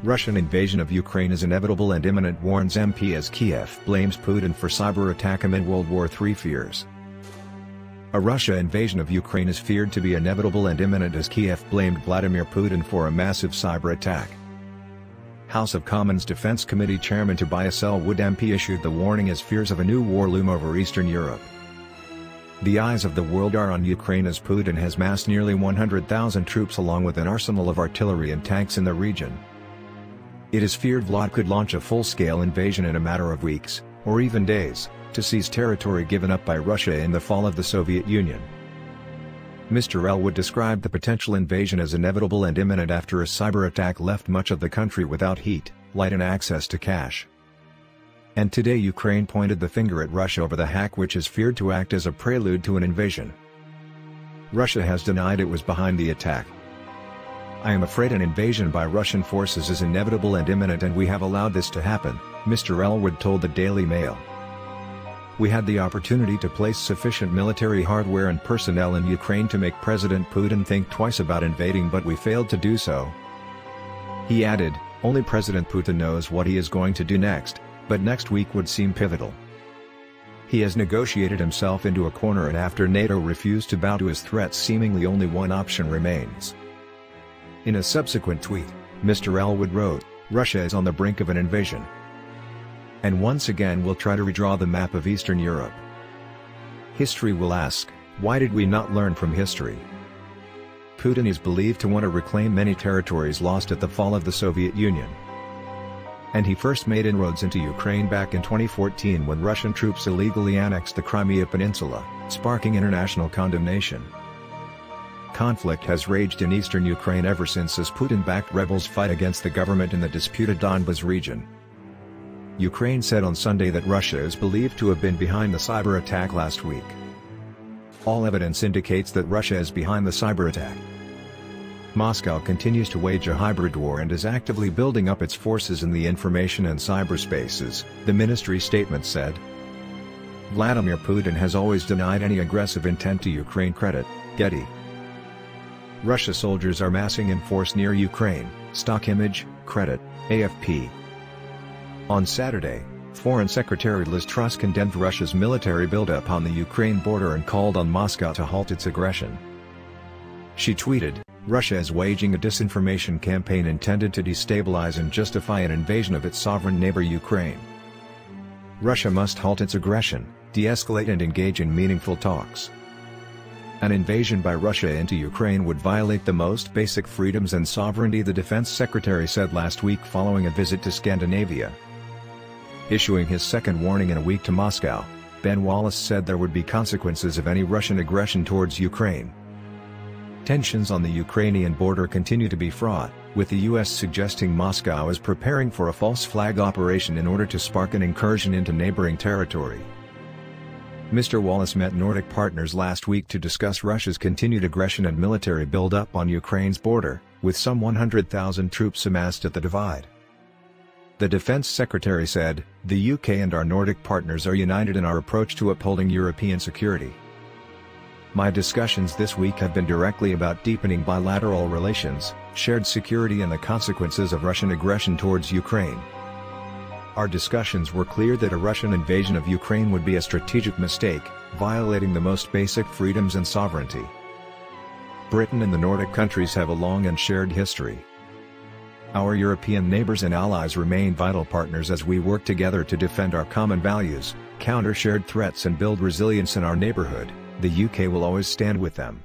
Russian invasion of Ukraine is inevitable and imminent, warns MP as Kiev blames Putin for cyber attack amid World War III fears. A Russia invasion of Ukraine is feared to be inevitable and imminent as Kiev blamed Vladimir Putin for a massive cyber attack. House of Commons Defense Committee Chairman Tobias Ellwood MP issued the warning as fears of a new war loom over Eastern Europe. The eyes of the world are on Ukraine as Putin has massed nearly 100,000 troops along with an arsenal of artillery and tanks in the region. It is feared Vlad could launch a full-scale invasion in a matter of weeks, or even days, to seize territory given up by Russia in the fall of the Soviet Union. Mr. Ellwood described the potential invasion as inevitable and imminent after a cyber attack left much of the country without heat, light and access to cash. And today Ukraine pointed the finger at Russia over the hack, which is feared to act as a prelude to an invasion. Russia has denied it was behind the attack. "I am afraid an invasion by Russian forces is inevitable and imminent, and we have allowed this to happen," Mr. Ellwood told the Daily Mail. "We had the opportunity to place sufficient military hardware and personnel in Ukraine to make President Putin think twice about invading, but we failed to do so." He added, "Only President Putin knows what he is going to do next, but next week would seem pivotal. He has negotiated himself into a corner, and after NATO refused to bow to his threats, seemingly only one option remains." In a subsequent tweet, Mr. Ellwood wrote, "Russia is on the brink of an invasion, and once again will try to redraw the map of Eastern Europe. History will ask, why did we not learn from history? Putin is believed to want to reclaim many territories lost at the fall of the Soviet Union. And he first made inroads into Ukraine back in 2014 when Russian troops illegally annexed the Crimea Peninsula, sparking international condemnation. Conflict has raged in eastern Ukraine ever since as Putin-backed rebels fight against the government in the disputed Donbas region. Ukraine said on Sunday that Russia is believed to have been behind the cyber attack last week. All evidence indicates that Russia is behind the cyber attack. Moscow continues to wage a hybrid war and is actively building up its forces in the information and cyberspaces, the ministry statement said. Vladimir Putin has always denied any aggressive intent to Ukraine. Credit, Getty. Russia soldiers are massing in force near Ukraine, stock image, credit, AFP. On Saturday, Foreign Secretary Liz Truss condemned Russia's military buildup on the Ukraine border and called on Moscow to halt its aggression. She tweeted, "Russia is waging a disinformation campaign intended to destabilize and justify an invasion of its sovereign neighbor Ukraine. Russia must halt its aggression, de-escalate and engage in meaningful talks. An invasion by Russia into Ukraine would violate the most basic freedoms and sovereignty," the defense secretary said last week following a visit to Scandinavia. Issuing his second warning in a week to Moscow, Ben Wallace said there would be consequences of any Russian aggression towards Ukraine. Tensions on the Ukrainian border continue to be fraught, with the U.S. suggesting Moscow is preparing for a false flag operation in order to spark an incursion into neighboring territory. Mr. Wallace met Nordic partners last week to discuss Russia's continued aggression and military buildup on Ukraine's border, with some 100,000 troops amassed at the divide. The defense secretary said, "The UK and our Nordic partners are united in our approach to upholding European security. My discussions this week have been directly about deepening bilateral relations, shared security and the consequences of Russian aggression towards Ukraine. Our discussions were clear that a Russian invasion of Ukraine would be a strategic mistake, violating the most basic freedoms and sovereignty. Britain and the Nordic countries have a long and shared history. Our European neighbors and allies remain vital partners as we work together to defend our common values, counter shared threats and build resilience in our neighborhood. The UK will always stand with them."